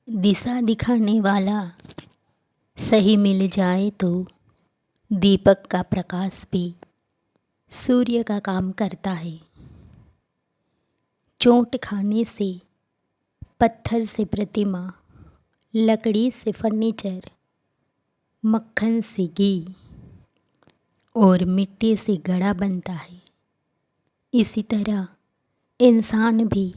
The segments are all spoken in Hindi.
दिशा दिखाने वाला सही मिल जाए तो दीपक का प्रकाश भी सूर्य का काम करता है। चोट खाने से, पत्थर से प्रतिमा, लकड़ी से फर्नीचर, मक्खन से घी और मिट्टी से घड़ा बनता है। इसी तरह इंसान भी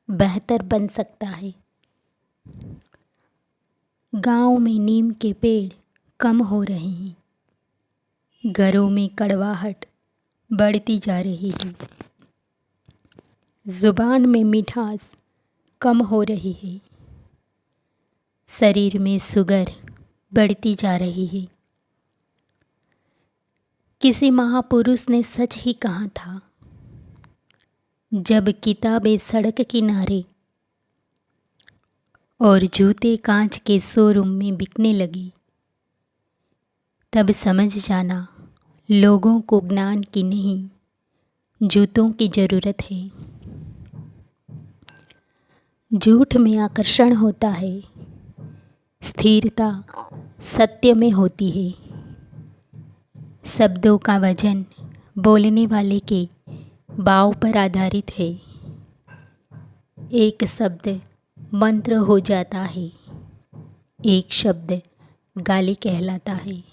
बेहतर बन सकता है। गांव में नीम के पेड़ कम हो रहे हैं, घरों में कड़वाहट बढ़ती जा रही है, जुबान में मिठास कम हो रही है, शरीर में शुगर बढ़ती जा रही है। किसी महापुरुष ने सच ही कहा था, जब किताबें सड़क किनारे और जूते कांच के शोरूम में बिकने लगे, तब समझ जाना लोगों को ज्ञान की नहीं, जूतों की ज़रूरत है। झूठ में आकर्षण होता है, स्थिरता सत्य में होती है। शब्दों का वजन बोलने वाले के भाव पर आधारित है। एक शब्द मंत्र हो जाता है, एक शब्द गाली कहलाता है।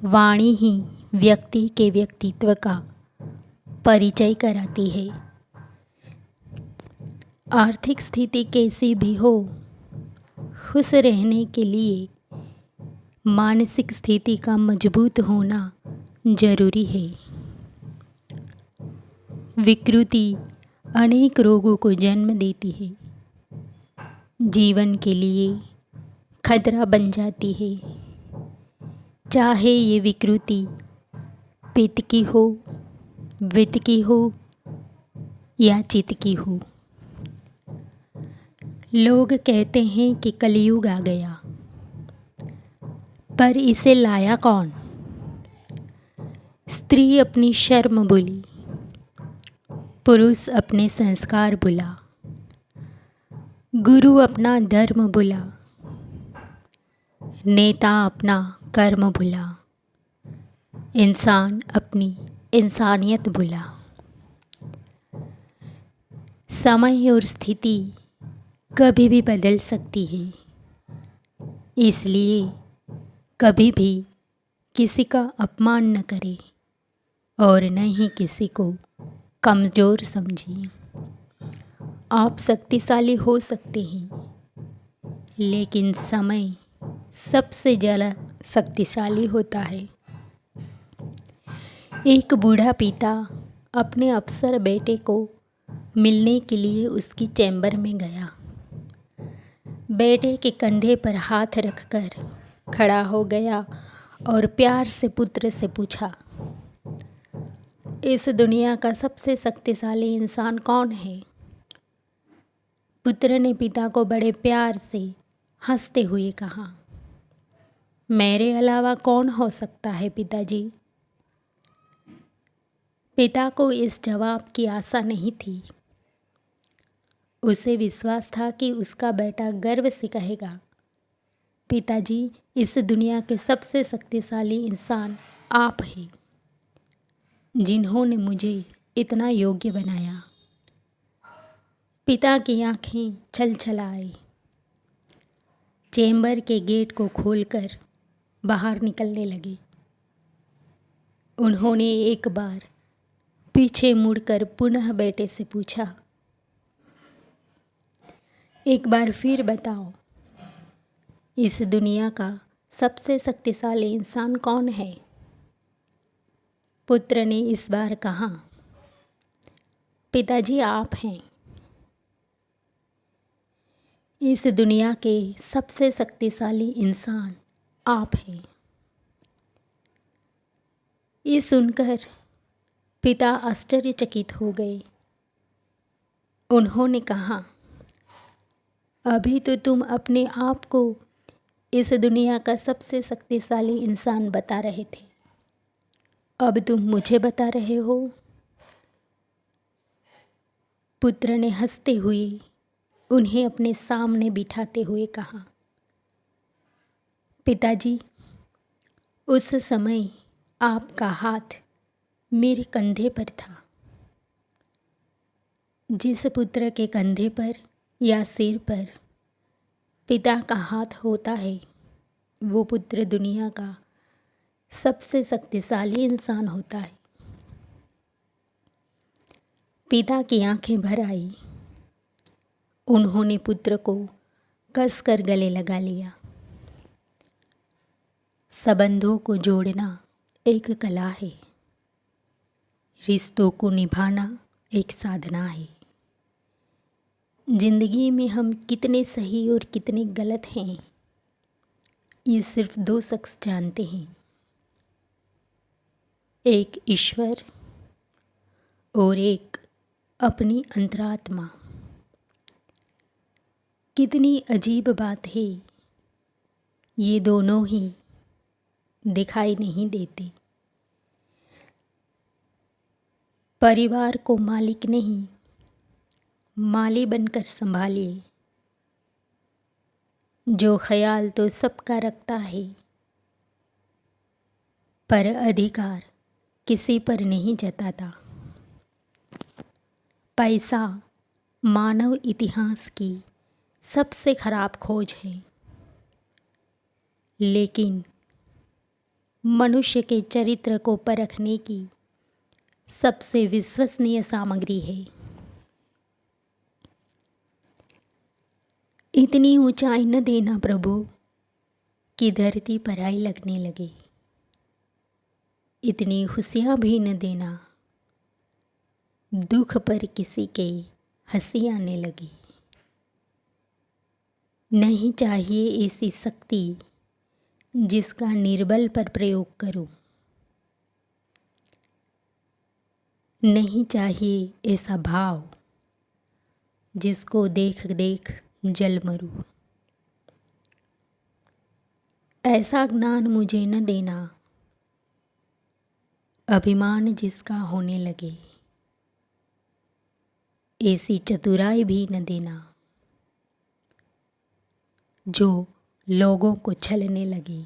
वाणी ही व्यक्ति के व्यक्तित्व का परिचय कराती है। आर्थिक स्थिति कैसी भी हो, खुश रहने के लिए मानसिक स्थिति का मजबूत होना जरूरी है। विकृति अनेक रोगों को जन्म देती है, जीवन के लिए खतरा बन जाती है। चाहे ये विकृति पित्त की हो, वित्त की हो या चित्त की हो। लोग कहते हैं कि कलयुग आ गया, पर इसे लाया कौन? स्त्री अपनी शर्म भूली, पुरुष अपने संस्कार भुला, गुरु अपना धर्म भुला, नेता अपना कर्म भुला, इंसान अपनी इंसानियत भुला। समय और स्थिति कभी भी बदल सकती है, इसलिए कभी भी किसी का अपमान न करें और न ही किसी को कमज़ोर समझें। आप शक्तिशाली हो सकते हैं, लेकिन समय सबसे ज़्यादा शक्तिशाली होता है। एक बूढ़ा पिता अपने अफसर बेटे को मिलने के लिए उसकी चैम्बर में गया। बेटे के कंधे पर हाथ रखकर खड़ा हो गया और प्यार से पुत्र से पूछा, इस दुनिया का सबसे शक्तिशाली इंसान कौन है? पुत्र ने पिता को बड़े प्यार से हंसते हुए कहा, मेरे अलावा कौन हो सकता है पिताजी? पिता को इस जवाब की आशा नहीं थी। उसे विश्वास था कि उसका बेटा गर्व से कहेगा, पिताजी, इस दुनिया के सबसे शक्तिशाली इंसान आप हैं, जिन्होंने मुझे इतना योग्य बनाया। पिता की आंखें छलछलाए, चैम्बर के गेट को खोलकर बाहर निकलने लगे। उन्होंने एक बार पीछे मुड़कर पुनः बेटे से पूछा, एक बार फिर बताओ, इस दुनिया का सबसे शक्तिशाली इंसान कौन है? पुत्र ने इस बार कहा, पिताजी आप हैं। इस दुनिया के सबसे शक्तिशाली इंसान आप हैं। ये सुनकर पिता आश्चर्यचकित हो गए। उन्होंने कहा, अभी तो तुम अपने आप को इस दुनिया का सबसे शक्तिशाली इंसान बता रहे थे, अब तुम मुझे बता रहे हो? पुत्र ने हंसते हुए उन्हें अपने सामने बिठाते हुए कहा, पिताजी, उस समय आपका हाथ मेरे कंधे पर था। जिस पुत्र के कंधे पर या सिर पर पिता का हाथ होता है, वो पुत्र दुनिया का सबसे शक्तिशाली इंसान होता है। पिता की आंखें भर आई। उन्होंने पुत्र को कसकर गले लगा लिया। संबंधों को जोड़ना एक कला है, रिश्तों को निभाना एक साधना है। जिंदगी में हम कितने सही और कितने गलत हैं, ये सिर्फ दो शख्स जानते हैं, एक ईश्वर और एक अपनी अंतरात्मा। कितनी अजीब बात है, ये दोनों ही दिखाई नहीं देते। परिवार को मालिक नहीं, माली बनकर संभालिए। जो ख्याल तो सबका रखता है, पर अधिकार किसी पर नहीं जताता। पैसा मानव इतिहास की सबसे खराब खोज है, लेकिन मनुष्य के चरित्र को परखने की सबसे विश्वसनीय सामग्री है। इतनी ऊंचाई न देना प्रभु कि धरती पर आई लगने लगे। इतनी खुशियाँ भी न देना दुख पर किसी के हंसी आने लगी। नहीं चाहिए ऐसी शक्ति जिसका निर्बल पर प्रयोग करूं। नहीं चाहिए ऐसा भाव जिसको देख देख जल मरूं। ऐसा ज्ञान मुझे न देना अभिमान जिसका होने लगे। ऐसी चतुराई भी न देना जो लोगों को छलने लगे।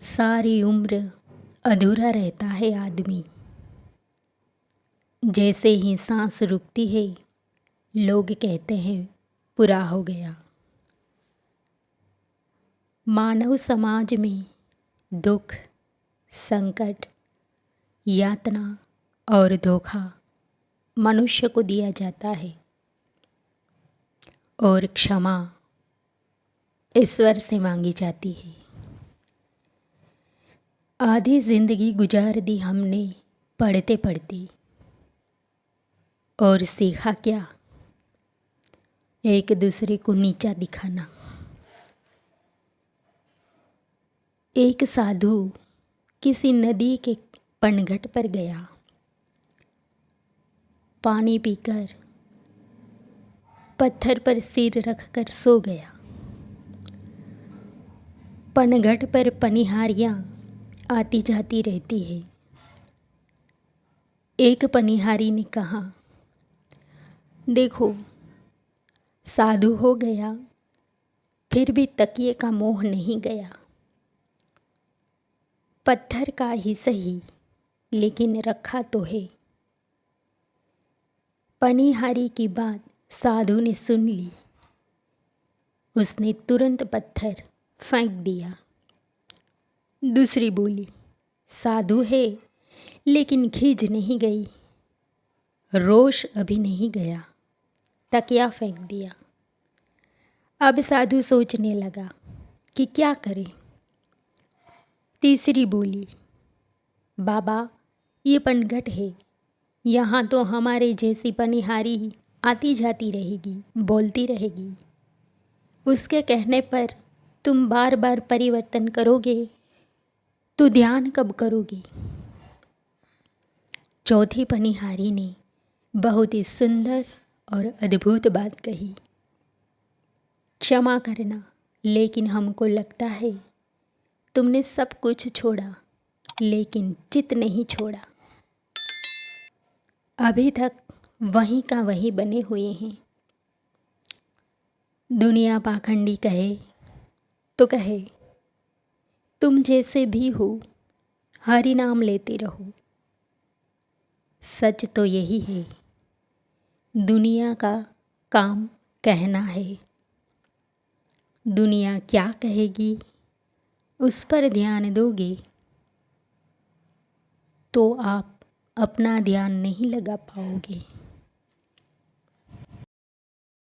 सारी उम्र अधूरा रहता है आदमी, जैसे ही सांस रुकती है लोग कहते हैं पूरा हो गया। मानव समाज में दुख, संकट, यातना और धोखा मनुष्य को दिया जाता है और क्षमा ईश्वर से मांगी जाती है। आधी जिंदगी गुजार दी हमने पढ़ते पढ़ते, और सीखा क्या? एक दूसरे को नीचा दिखाना। एक साधु किसी नदी के पनघट पर गया। पानी पीकर पत्थर पर सिर रखकर सो गया। पनघट पर पनिहारियाँ आती जाती रहती है। एक पनिहारी ने कहा, देखो, साधु हो गया फिर भी तकिए का मोह नहीं गया। पत्थर का ही सही, लेकिन रखा तो है। पनिहारी की बात साधु ने सुन ली। उसने तुरंत पत्थर फेंक दिया। दूसरी बोली, साधु है लेकिन खीज नहीं गई, रोष अभी नहीं गया, तकिया फेंक दिया। अब साधु सोचने लगा कि क्या करे। तीसरी बोली, बाबा, ये पनघट है, यहाँ तो हमारे जैसी पनिहारी आती जाती रहेगी, बोलती रहेगी। उसके कहने पर तुम बार बार परिवर्तन करोगे तो ध्यान कब करोगे? चौथी पनिहारी ने बहुत ही सुंदर और अद्भुत बात कही, क्षमा करना, लेकिन हमको लगता है तुमने सब कुछ छोड़ा लेकिन चित नहीं छोड़ा। अभी तक वहीं का वहीं बने हुए हैं। दुनिया पाखंडी कहे तो कहे, तुम जैसे भी हो हरि नाम लेते रहो। सच तो यही है, दुनिया का काम कहना है। दुनिया क्या कहेगी उस पर ध्यान दोगे तो आप अपना ध्यान नहीं लगा पाओगे।